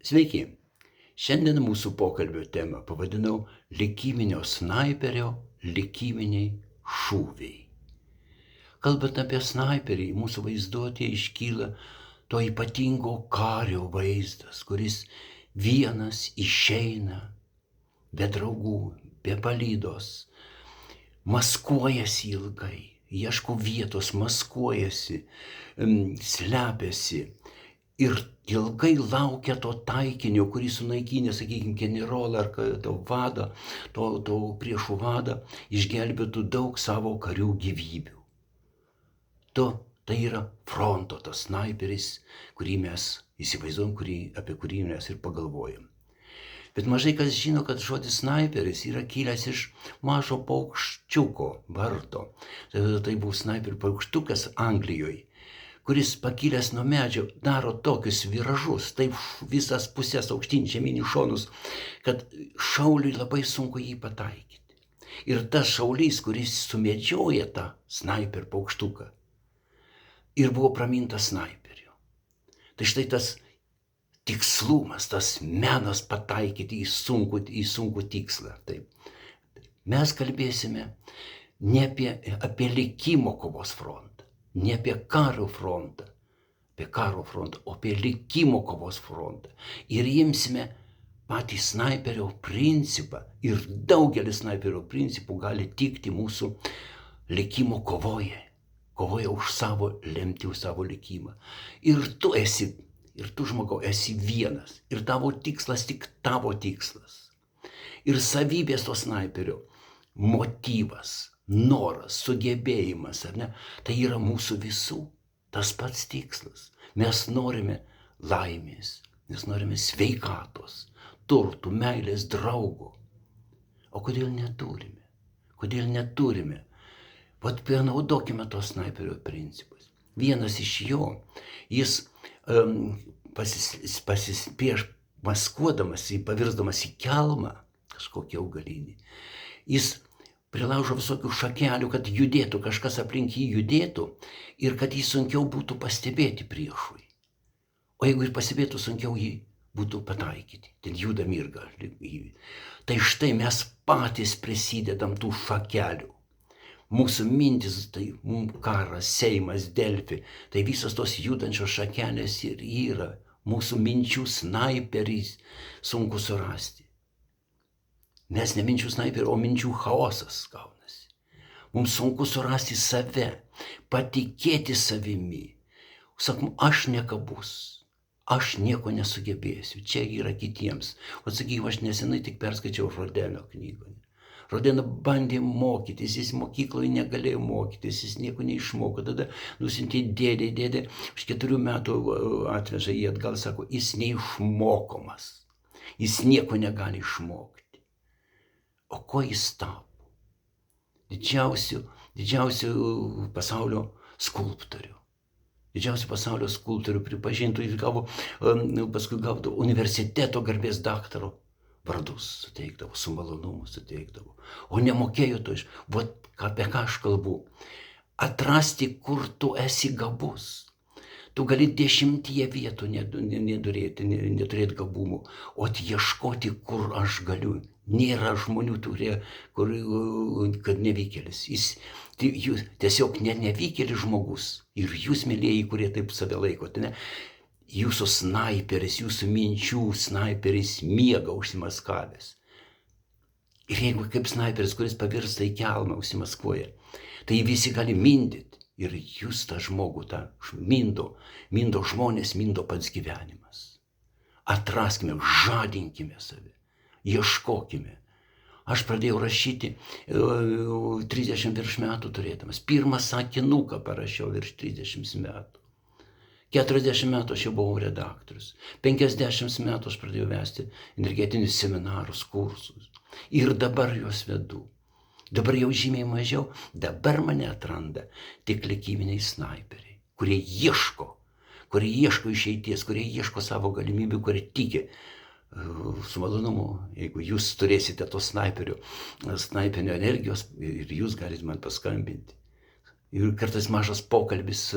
Sveiki. Šiandien mūsų pokalbio temą pavadinau likiminio snaiperio likiminiai šūviai. Kalbant apie snaiperį, mūsų vaizduotėje iškyla to ypatingo kario vaizdas, kuris vienas išeina be draugų, be palydos, maskuojasi ilgai, ieško vietos, maskuojasi, slepiasi ir ilgai laukia to taikinio, kurį sunaikinė, sakykime, generolą ar to vadą, to priešų vadą, išgelbėtų daug savo karių gyvybių. Tai yra fronto tas snaiperis, kurį mes įsivaizduojam, apie kurį mes ir pagalvojam. Bet mažai kas žino, kad žodis snaiperis yra kilęs iš mažo paukščiuko vardo. Tai buvo snaiperių paukštukas Anglijoje, kuris pakilęs nuo medžio daro tokius viražus, taip visas pusės aukštyn, žemyn į šonus, kad šauliui labai sunku jį pataikyti. Ir tas šaulys, kuris sumedžioja tą snaiperį paukštuką, ir buvo pramintas snaiperiu. Tai štai tas tikslumas, tas menas pataikyti į sunkų tikslą. Taip. Mes kalbėsime ne apie likimo kovos frontą, ne apie karo frontą, o apie likimo kovos frontą. Ir imsime patį snaiperio principą. Ir daugelis snaiperio principų gali tikti mūsų likimo kovoje už savo lemtį, už savo likimą. Ir tu žmogau esi vienas. Ir tavo tikslas tik tavo tikslas. Ir savybės to snaiperio motyvas, noras, sugebėjimas, ar ne? Tai yra mūsų visų tas pats tikslas. Mes norime laimės, mes norime sveikatos, turtų, meilės, draugo. O kodėl neturime? Vat panaudokime tos snaiperio principus. Vienas iš jo, jis prieš maskuodamas, pavirsdamas į kelmą, kažkokį augalinį, jis prilaužo visokių šakelių, kad judėtų, kažkas aplink jį judėtų ir kad jį sunkiau būtų pastebėti priešui. O jeigu ir pastebėtų, sunkiau jį būtų pataikyti. Ten juda mirga. Tai štai mes patys prisidedam tų šakelių. Mūsų mintis, tai karas, Seimas, Delfi, tai visos tos judančios šakelės ir yra mūsų minčių snaiperys, sunku surasti. Nes ne minčių snaiperiai, o minčių chaosas gaunasi. Mums sunku surasti save, patikėti savimi. Sakom, aš nekabus, aš nieko nesugebėsiu, čia yra kitiems. O sakykime, aš nesenai tik perskaičiau Rodenio knygą. Rodena bandė mokytis, jis mokykloje negalėjo mokytis, jis nieko neišmoko. Tada nusintė dėdė už 4 metų atveža jį atgal, sako, jis neišmokomas, jis nieko negali išmokti. O ko jis tapo? Didžiausiu pasaulio skulptorių. Pripažintų, jis paskui gavo universiteto garbės daktaro vardus suteikdavo, su malonumu suteikdavo. O nemokėjo to apie ką aš kalbu. Atrasti, kur tu esi gabus. Tu gali 10 vietų neturėti gabumų, o ieškoti, kur aš galiu. Nėra žmonių, kad nevykėlis. Jis tiesiog nevykėlis žmogus. Ir jūs, mėlėjai, kurie taip save laikote, ne? Jūsų snaiperis, jūsų minčių snaiperis miega užsimaskavęs. Ir jeigu kaip snaiperis, kuris pavirsta į kelmą, užsimaskuoja, tai visi gali mindyti. Ir jūs tą žmogų, mindo žmonės, mindo pats gyvenimas. Atraskime, žadinkime save, ieškokime. Aš pradėjau rašyti 30 virš metų turėdamas. Pirmą sakinuką parašiau virš 30 metų. 40 metų aš jau buvau redaktorius. 50 metų aš pradėjau vesti energetinius seminarus, kursus. Ir dabar juos vedu. Dabar jau žymiai mažiau. Dabar mane atranda tik likiminiai snaiperiai, kurie ieško išeities, kurie ieško savo galimybių, kurie tiki. Su malonumu, jeigu jūs turėsite to snaiperio energijos ir jūs galite man paskambinti. Ir kartais mažas pokalbis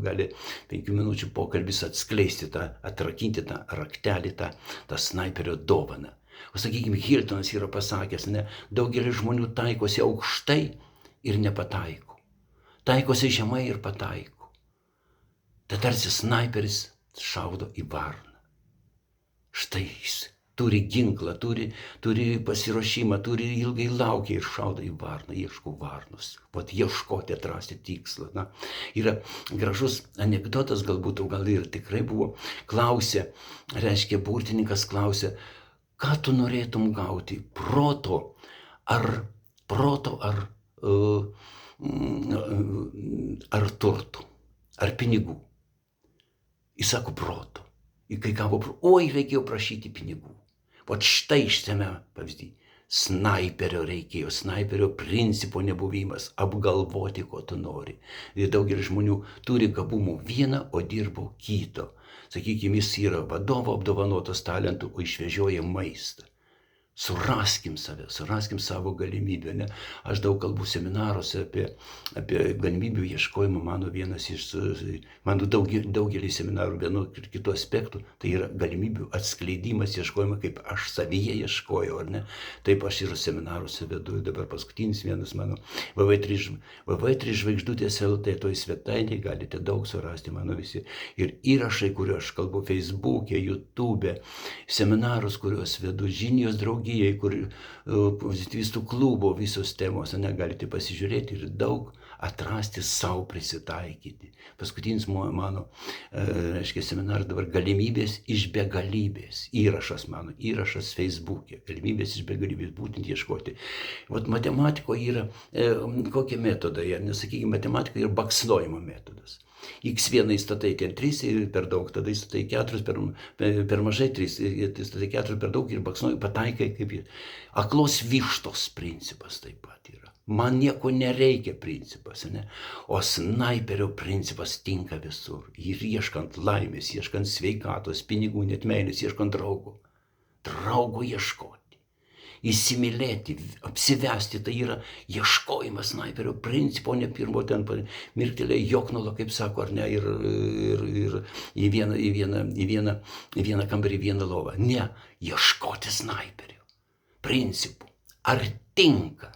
gali, 5 minučių pokalbis atskleisti atrakinti tą raktelį, tą snaiperio dovaną. O sakykime, Hiltonas yra pasakęs, daugelis žmonių taikosi aukštai ir nepataiko. Taikosi žemai ir pataiko. Tai tarsi snaiperis šaudo į varną. Štai jis turi ginklą, turi pasiruošimą, turi ilgai laukia ir šaudo į varną, ieško varnos. Vat ieškoti, atrasti tikslą. Yra gražus anekdotas, galbūt, gal ir tikrai buvo, klausė, reiškia, burtininkas klausė, ką tu norėtum gauti, proto ar turtų, ar pinigų. Jis sako proto. Ir kai gavo proto, reikėjo prašyti pinigų. Vat štai šiame pavyzdį. Snaiperio reikėjo, snaiperio principo nebuvimas, apgalvoti, ko tu nori. Ir daugelis žmonių turi gabumų vieną, o dirbo kito. Sakykime, jis yra vadovo apdovanotas talentų, o išvežioja maistą. Suraskim save, suraskim savo galimybę. Aš daug kalbų seminaruose apie galimybių ieškojimą. Mano daugelį seminarų vienu ir kitų aspektų, tai yra galimybių atskleidimas, ieškojimą, kaip aš savyje ieškojau, ar ne. Taip aš ir seminaruose vedu. Dabar paskutinis vienas mano www.3 žvaigždutės LT, toj svetainėje galite daug surasti mano visi. Ir įrašai, kuriuos aš kalbu Facebook'e, YouTube'e, seminarus, kuriuos vedu, žinijos draugijai, kur pozitivistų klubo visos temos, galite pasižiūrėti ir daug atrasti, savo prisitaikyti. Paskutinis mano, reiškia, seminaras dabar galimybės iš begalybės. Įrašas Facebook'e. Galimybės iš begalybės, būtent ieškoti. Vat matematikoje yra kokie metodai, nesakykime, matematikoje yra baksnojimo metodas. X1 įstatai ten 3 ir per daug, tada įstatai 4, per mažai 3, įstatai 4 per daug ir baksnoji, pataikai kaip jis. Aklos vištos principas taip pat yra. Man nieko nereikia principas, o snaiperio principas tinka visur. Ir ieškant laimės, ieškant sveikatos, pinigų, net meilės, ieškant draugo. Draugo ieškoti. Įsimylėti, apsivesti, tai yra ieškojimas snaiperio principo, ne pirmo ten mirktelėjo Joknolo, kaip sako, ar ne, ir į vieną kambarį, į vieną lovą. Ne, ieškoti snaiperio principų. Ar tinka,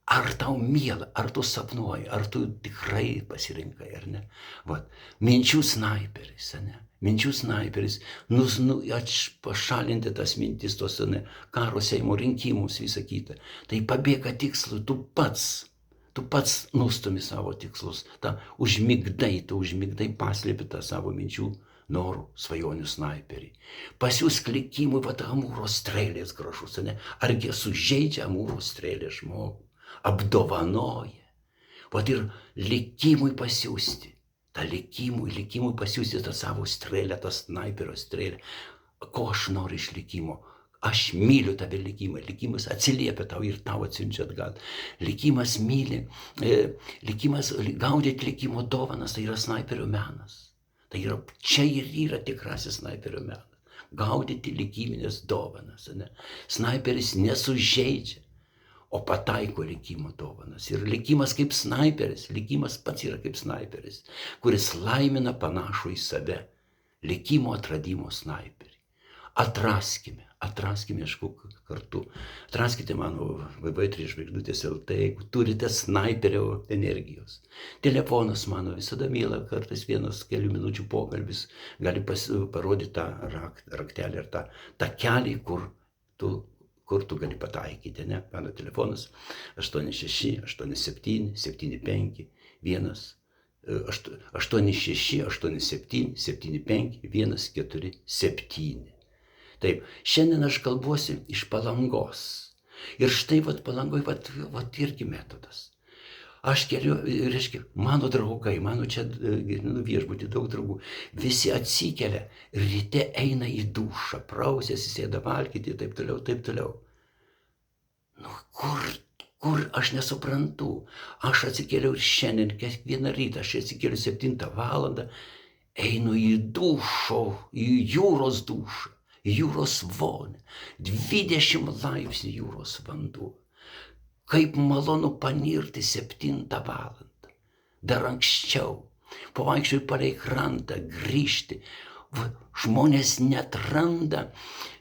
ar tau miela, ar tu sapnuoji, ar tu tikrai pasirinkai, ar ne. Vat, minčių snaiperis, Minčių snaiperis, pašalinti tas mintis, tos karo Seimo rinkimus, visą kitą. Tai pabėga tikslų, tu pats nustumi savo tikslus, tu užmigdai paslėpi tą savo minčių, norų, svajonių snaiperį. Pasiūsk likimui, Amūro strėlės gražus, argi sužeidžia Amūro strėlės žmogų, apdovanoja. Vat ir likimui pasiūsti. Likimui pasiūsti tą savo strėlę, tą snaiperio strėlę. Ko aš noriu iš likimo? Aš myliu tave likimą. Likimas atsiliepia tau ir tau atsiunčia atgal. Likimas myli. Gaudyti likimo dovanas, tai yra snaiperio menas. Tai yra, čia ir yra tikrasis snaiperio menas. Gaudyti likiminės dovanas. Snaiperis nesužeidžia, o pataiko likimo dovanas. Ir likimas kaip snaiperis, likimas pats yra kaip snaiperis, kuris laimina panašų į save. Likimo atradimo snaiperį. Atraskime kartu. Atraskite mano www.3 žvaigždutės LT, jeigu turite snaiperio energijos. Telefonas mano visada miela, kartais vienas kelių minučių pokalbis gali parodyti tą raktelį ar tą kelią, kur tu gali pataikyti, Mano telefonas 86 87 75 1 86 87 75 147. Taip, šiandien aš kalbuosi iš Palangos. Ir štai Palangoje irgi metodas. Aš keliu, reiškia, mano draugai, mano čia viešbutį daug draugų, visi atsikelia, ryte eina į dušą, prausiasi, sėda valgyti ir taip toliau. Kur aš nesuprantu. Aš atsikėliau ir šiandien, kiekvieną rytą, aš atsikėliau 7 valandą, einu į dušą, į jūros dušą, jūros vonę, 20 laipsnių jūros vanduo. Kaip malonu panirti 7 valandą. dar anksčiau. Pavaikščioj palei krantą, grįžti. Žmonės netranda,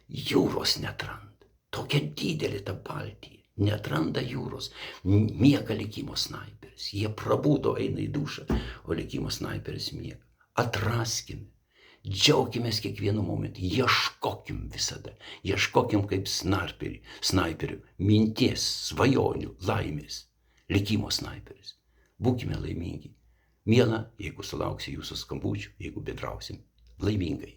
jūros netranda. Tokia didelė ta Baltija. Netranda jūros. Miega likimo snaiperis. Jie prabudo, eina į dušą, o likimo snaiperis miega. Atraskime. Džiaukimės kiekvienu momentu, ieškokim visada, ieškokim kaip snaiperių, minties, svajonių, laimės, likimo snaiperis. Būkime laimingi. Miela, jeigu sulauksi jūsų skambučių, jeigu bendrausim laimingai.